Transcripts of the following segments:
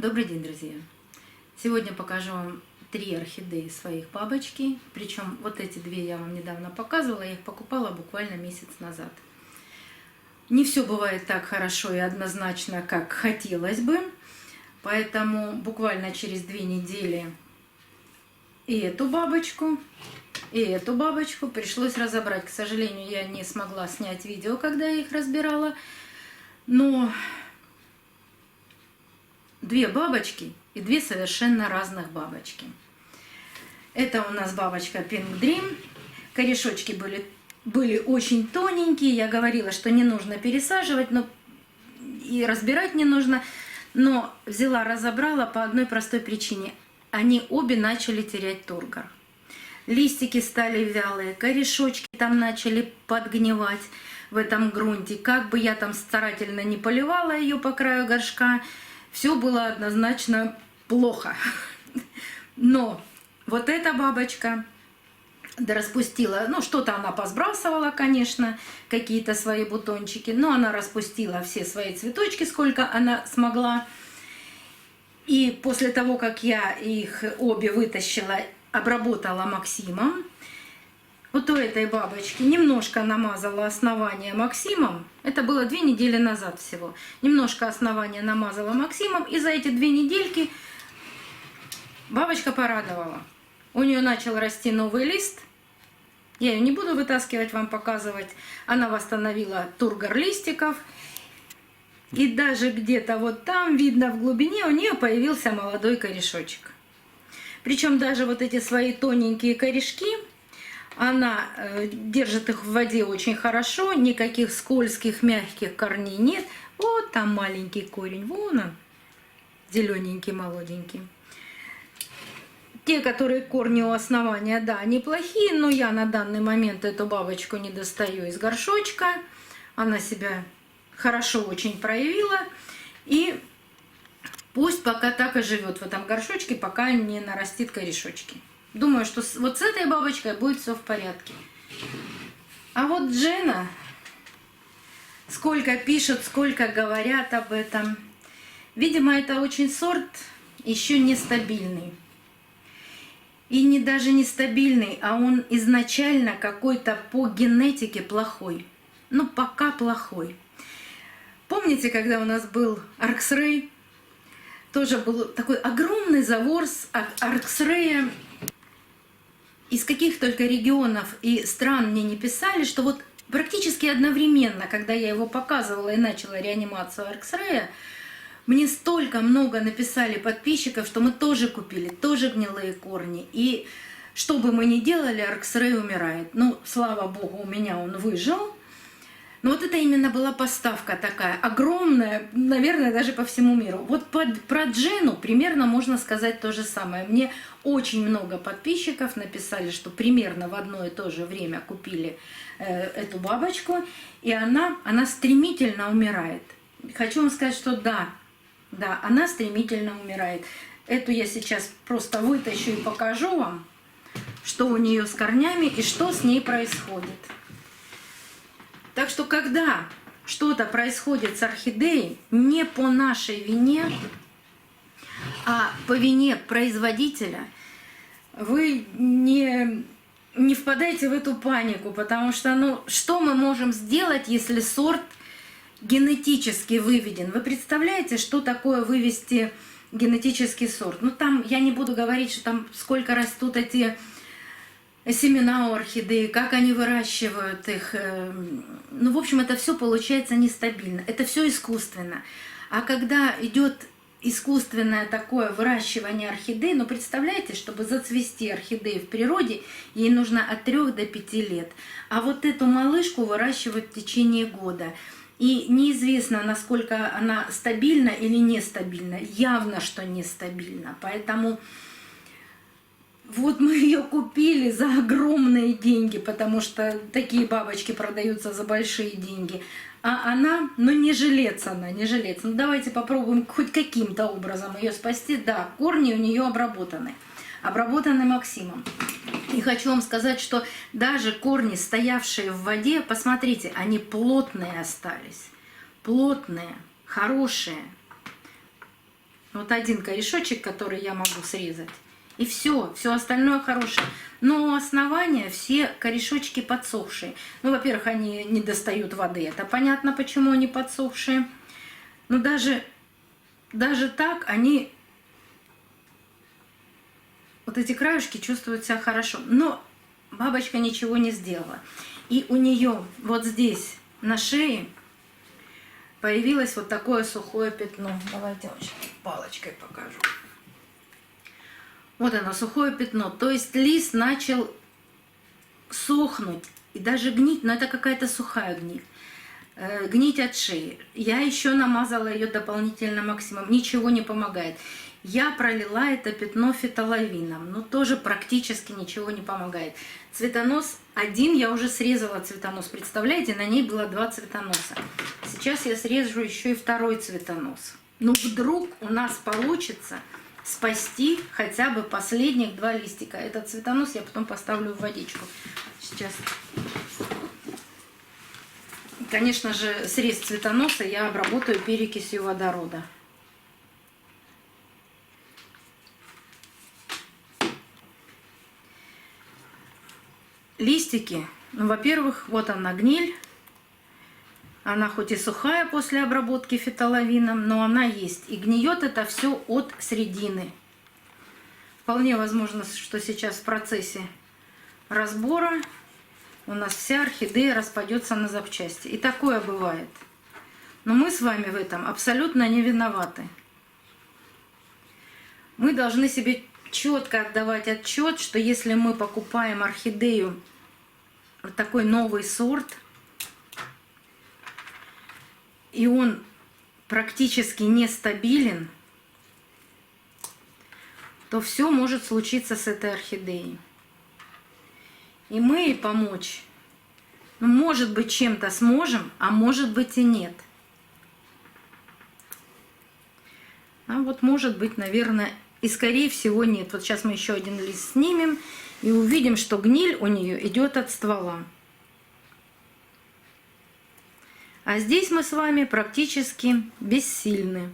Добрый день, друзья! Сегодня покажу вам 3 орхидеи своих бабочки. Причем вот эти 2 я вам недавно показывала, я их покупала буквально месяц назад. Не все бывает так хорошо и однозначно, как хотелось бы. Поэтому буквально через 2 недели и эту бабочку пришлось разобрать. К сожалению, я не смогла снять видео, когда я их разбирала. Но 2 бабочки и 2 совершенно разных бабочки. Это у нас бабочка Pink Dream. Корешочки были очень тоненькие. Я говорила, что не нужно пересаживать, но и разбирать не нужно. Но взяла, разобрала по одной простой причине. Они обе начали терять тургор. Листики стали вялые, корешочки там начали подгнивать в этом грунте. Как бы я там старательно не поливала ее по краю горшка, все было однозначно плохо. Но вот эта бабочка распустила, ну что-то она посбрасывала, конечно, какие-то свои бутончики, но она распустила все свои цветочки, сколько она смогла. И после того, как я их обе вытащила, обработала Максимом, вот у этой бабочки немножко намазала основание Максимом. Это было 2 недели назад всего. Немножко основание намазала Максимом. И за эти 2 недельки бабочка порадовала. У нее начал расти новый лист. Я ее не буду вытаскивать, вам показывать. Она восстановила тургор листиков. И даже где-то вот там, видно в глубине, у нее появился молодой корешочек. Причем даже вот эти свои тоненькие корешки, она держит их в воде очень хорошо, никаких скользких, мягких корней нет. Вот там маленький корень, вон он, зелененький, молоденький. Те, которые корни у основания, да, неплохие, но я на данный момент эту бабочку не достаю из горшочка. Она себя хорошо очень проявила. И пусть пока так и живет в этом горшочке, пока не нарастит корешочки. Думаю, что вот с этой бабочкой будет все в порядке. А вот Джена, сколько пишут, сколько говорят об этом. Видимо, это очень сорт еще нестабильный. И не даже нестабильный, а он изначально какой-то по генетике плохой. Ну, пока плохой. Помните, когда у нас был Арксрей? Тоже был такой огромный заворс Арксрея. Из каких только регионов и стран мне не писали, что вот практически одновременно, когда я его показывала и начала реанимацию Арксрея, мне столько много написали подписчиков, что мы тоже купили, тоже гнилые корни. И что бы мы ни делали, Арксрей умирает. Ну, слава богу, у меня он выжил. Но вот это именно была поставка такая огромная, наверное, даже по всему миру. Вот про Джену примерно можно сказать то же самое. Мне очень много подписчиков написали, что примерно в одно и то же время купили эту бабочку, и она стремительно умирает. Хочу вам сказать, что да, она стремительно умирает. Эту я сейчас просто вытащу и покажу вам, что у нее с корнями и что с ней происходит. Так что, когда что-то происходит с орхидеей, не по нашей вине, а по вине производителя, вы не впадайте в эту панику, потому что, ну, что мы можем сделать, если сорт генетически выведен? Вы представляете, что такое вывести генетический сорт? Ну, там, я не буду говорить, что там сколько растут эти семена у орхидеи, как они выращивают их. Ну, в общем, это все получается нестабильно. Это все искусственно. А когда идет искусственное такое выращивание орхидей, ну, представляете, чтобы зацвести орхидеи в природе, ей нужно от 3 до 5 лет. А вот эту малышку выращивают в течение года. И неизвестно, насколько она стабильна или нестабильна. Явно, что нестабильна. Поэтому вот мы ее купили за огромные деньги, потому что такие бабочки продаются за большие деньги. А она, ну, не жилец она, не жилец. Ну, давайте попробуем хоть каким-то образом ее спасти. Да, корни у нее обработаны Максимом. И хочу вам сказать, что даже корни, стоявшие в воде, посмотрите, они плотные остались. Плотные, хорошие. Вот один корешочек, который я могу срезать. И все остальное хорошее. Но у основания все корешочки подсохшие. Ну, во-первых, они не достают воды. Это понятно, почему они подсохшие. Но даже так они, вот эти краешки чувствуют себя хорошо. Но бабочка ничего не сделала. И у нее вот здесь на шее появилось вот такое сухое пятно. Давайте палочкой покажу. Вот оно, сухое пятно. То есть лист начал сохнуть и даже гнить, но это какая-то сухая гниль. Гнить от шеи. Я еще намазала ее дополнительно максимум. Ничего не помогает. Я пролила это пятно фитоловином, но тоже практически ничего не помогает. Цветонос один, я уже срезала цветонос. Представляете, на ней было 2 цветоноса. Сейчас я срежу еще и второй цветонос. Ну, вдруг у нас получится спасти хотя бы последних 2 листика. Этот цветонос я потом поставлю в водичку. Сейчас. Конечно же, срез цветоноса я обработаю перекисью водорода. Листики, ну, во-первых, вот она гниль. Она хоть и сухая после обработки фитоловином, но она есть. И гниет это все от середины. Вполне возможно, что сейчас в процессе разбора у нас вся орхидея распадется на запчасти. И такое бывает. Но мы с вами в этом абсолютно не виноваты. Мы должны себе четко отдавать отчет, что если мы покупаем орхидею, вот такой новый сорт, и он практически нестабилен, то все может случиться с этой орхидеей. И мы ей помочь, ну, может быть, чем-то сможем, а может быть и нет. А вот может быть, наверное, и скорее всего нет. Вот сейчас мы еще один лист снимем и увидим, что гниль у нее идет от ствола. А здесь мы с вами практически бессильны.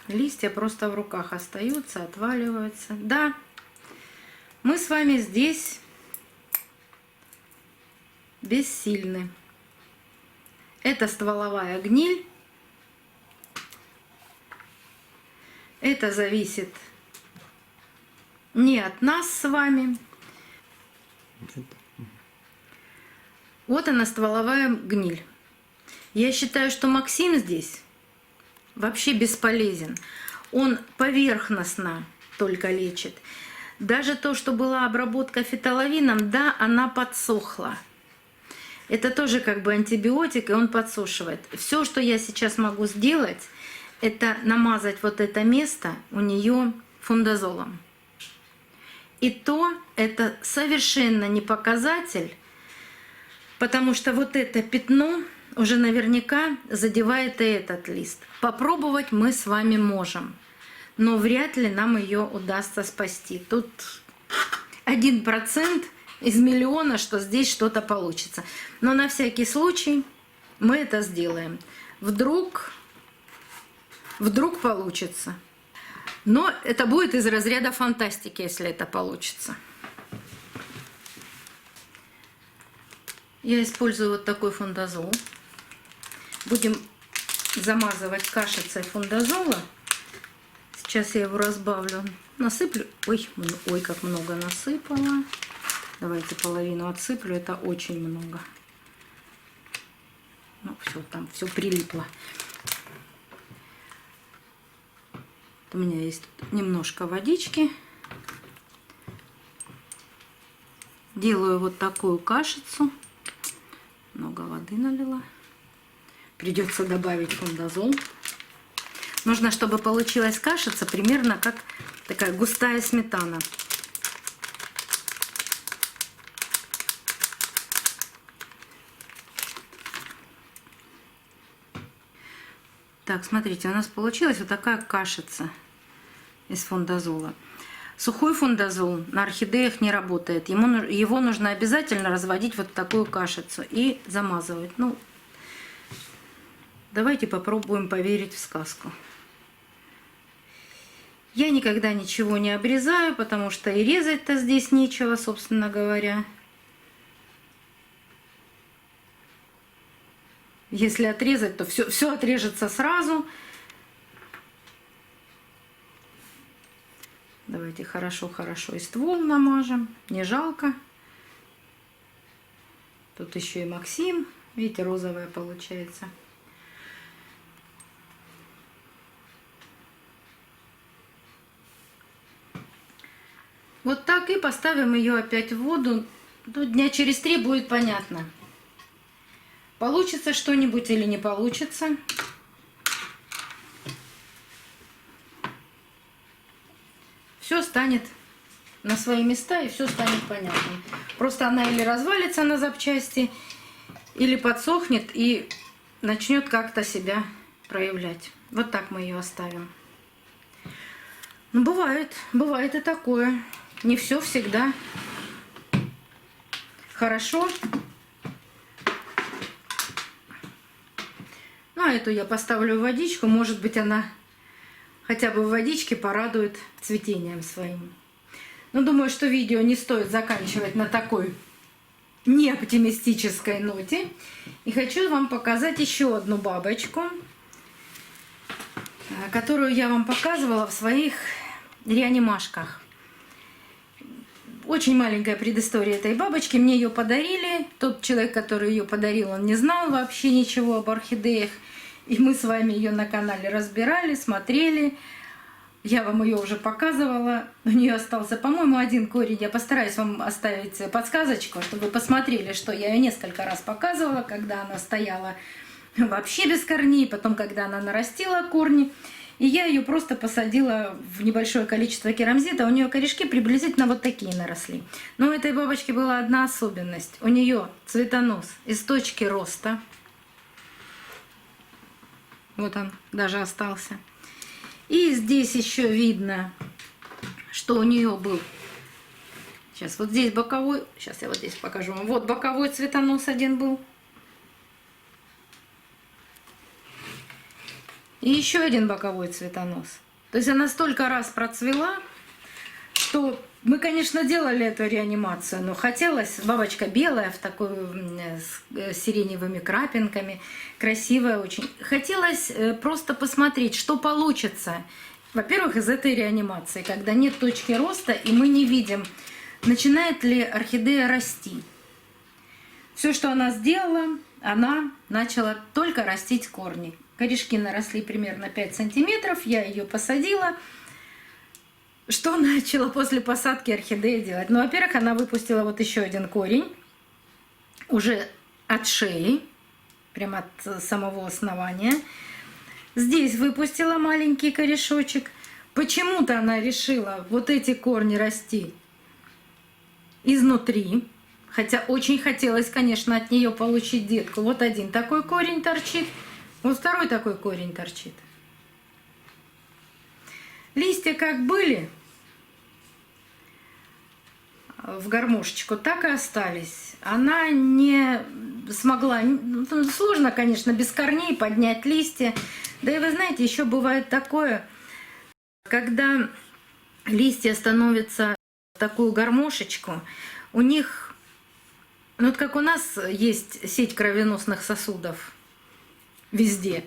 Листья просто в руках остаются, отваливаются. Да, мы с вами здесь бессильны. Это стволовая гниль. Это зависит не от нас с вами. Вот она, стволовая гниль. Я считаю, что Максим здесь вообще бесполезен. Он поверхностно только лечит. Даже то, что была обработка фитоловином, да, она подсохла. Это тоже как бы антибиотик, и он подсушивает. Все, что я сейчас могу сделать, это намазать вот это место у нее фундазолом. И то это совершенно не показатель, потому что вот это пятно уже наверняка задевает и этот лист. Попробовать мы с вами можем, но вряд ли нам ее удастся спасти. Тут 1% из миллиона, что здесь что-то получится. Но на всякий случай мы это сделаем. Вдруг получится. Но это будет из разряда фантастики, если это получится. Я использую вот такой фундазол. Будем замазывать кашицей фундазола. Сейчас я его разбавлю. Насыплю. Ой, как много насыпала. Давайте половину отсыплю. Это очень много. Ну, все, там все прилипло. У меня есть немножко водички. Делаю вот такую кашицу. Много воды налила. Придется добавить фундазол. Нужно, чтобы получилась кашица примерно как такая густая сметана. Так, смотрите, у нас получилась вот такая кашица из фундазола. Сухой фундазол на орхидеях не работает. Его нужно обязательно разводить вот в такую кашицу и замазывать. Ну, давайте попробуем поверить в сказку. Я никогда ничего не обрезаю, потому что и резать-то здесь нечего, собственно говоря. Если отрезать, то все отрежется сразу. Давайте хорошо-хорошо и ствол намажем. Не жалко. Тут еще и Максим. Видите, розовая получается. Вот так и поставим ее опять в воду. Тут дня через 3 будет понятно, получится что-нибудь или не получится. Все станет на свои места и все станет понятным. Просто она или развалится на запчасти, или подсохнет и начнет как-то себя проявлять. Вот так мы ее оставим. Ну, бывает и такое. Не все всегда хорошо. Ну, а эту я поставлю в водичку. Может быть, она хотя бы в водичке порадует цветением своим. Но думаю, что видео не стоит заканчивать на такой неоптимистической ноте. И хочу вам показать еще одну бабочку, которую я вам показывала в своих реанимашках. Очень маленькая предыстория этой бабочки. Мне ее подарили. Тот человек, который ее подарил, он не знал вообще ничего об орхидеях. И мы с вами ее на канале разбирали, смотрели. Я вам ее уже показывала. У нее остался, по-моему, один корень. Я постараюсь вам оставить подсказочку, чтобы вы посмотрели, что я ее несколько раз показывала, когда она стояла вообще без корней, потом, когда она нарастила корни. И я ее просто посадила в небольшое количество керамзита. У нее корешки приблизительно вот такие наросли. Но у этой бабочки была одна особенность. У нее цветонос из точки роста. Вот он даже остался. И здесь еще видно, что у нее был... Сейчас вот здесь боковой... Сейчас я вот здесь покажу вам. Вот боковой цветонос один был. И еще один боковой цветонос. То есть она столько раз процвела, что мы, конечно, делали эту реанимацию, но хотелось, бабочка белая, в такой, с сиреневыми крапинками, красивая очень. Хотелось просто посмотреть, что получится, во-первых, из этой реанимации, когда нет точки роста, и мы не видим, начинает ли орхидея расти. Все, что она сделала, она начала только растить корни. Корешки наросли примерно 5 сантиметров, я ее посадила. Что начала после посадки орхидея делать? Ну, во-первых, она выпустила вот еще один корень, уже от шеи, прямо от самого основания. Здесь выпустила маленький корешочек. Почему-то она решила вот эти корни расти изнутри. Хотя очень хотелось, конечно, от нее получить детку. Вот один такой корень торчит. Вот второй такой корень торчит. Листья как были в гармошечку, так и остались. Она не смогла, сложно, конечно, без корней поднять листья. Да и вы знаете, еще бывает такое, когда листья становятся в такую гармошечку, у них, ну вот как у нас есть сеть кровеносных сосудов, везде.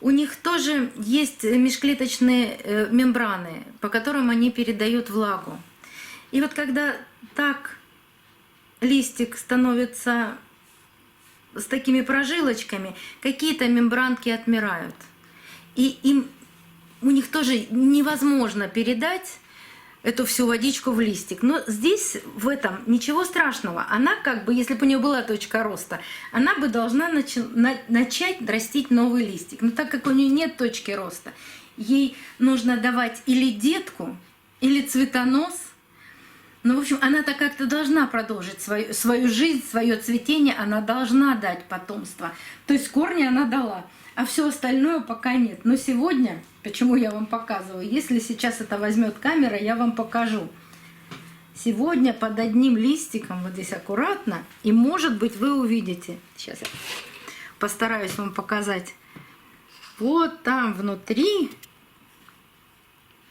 У них тоже есть межклеточные мембраны, по которым они передают влагу. И вот когда так листик становится с такими прожилочками, какие-то мембранки отмирают. И у них тоже невозможно передать эту всю водичку в листик. Но здесь в этом ничего страшного. Она как бы, если бы у нее была точка роста, она бы должна начать растить новый листик. Но так как у нее нет точки роста, ей нужно давать или детку, или цветонос. Ну, в общем, она-то как-то должна продолжить свою жизнь, свое цветение, она должна дать потомство. То есть корни она дала, а все остальное пока нет. Но сегодня Почему я вам показываю? Если сейчас это возьмет камера, я вам покажу. Сегодня под одним листиком, вот здесь аккуратно, и может быть вы увидите. Сейчас я постараюсь вам показать. Вот там внутри,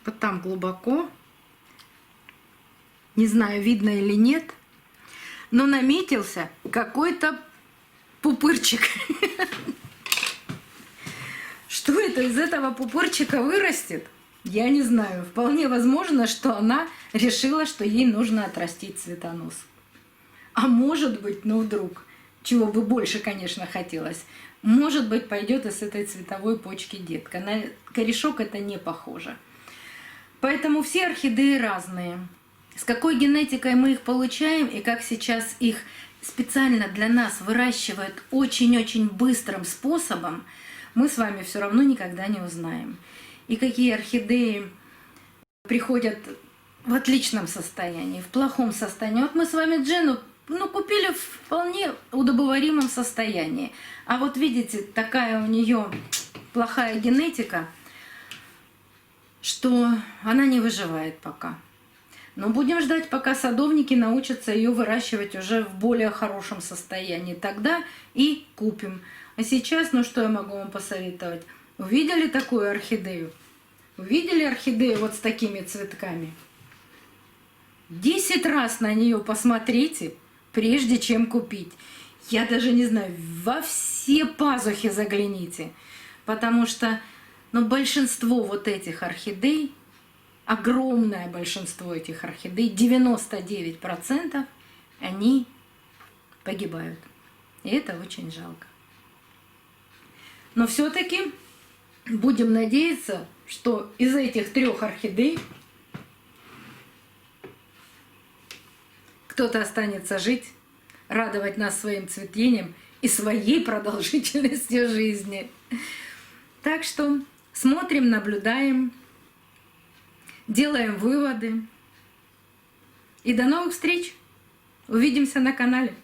вот там глубоко, не знаю, видно или нет, но наметился какой-то пупырчик. Что это из этого пупырчика вырастет? Я не знаю. Вполне возможно, что она решила, что ей нужно отрастить цветонос. А может быть, ну вдруг, чего бы больше, конечно, хотелось, может быть, пойдет из этой цветовой почки детка. На корешок это не похоже. Поэтому все орхидеи разные. С какой генетикой мы их получаем и как сейчас их специально для нас выращивают очень-очень быстрым способом, мы с вами все равно никогда не узнаем. И какие орхидеи приходят в отличном состоянии, в плохом состоянии. Вот мы с вами Джену купили в вполне удобоваримом состоянии. А вот видите, такая у нее плохая генетика, что она не выживает пока. Но будем ждать, пока садовники научатся ее выращивать уже в более хорошем состоянии. Тогда и купим. А сейчас, ну что я могу вам посоветовать? Увидели такую орхидею? Увидели орхидею вот с такими цветками? 10 раз на нее посмотрите, прежде чем купить. Я даже не знаю, во все пазухи загляните. Потому что большинство вот этих орхидей, огромное большинство этих орхидей, 99%, они погибают. И это очень жалко. Но все-таки будем надеяться, что из этих 3 орхидей кто-то останется жить, радовать нас своим цветением и своей продолжительностью жизни. Так что смотрим, наблюдаем, делаем выводы. И до новых встреч! Увидимся на канале.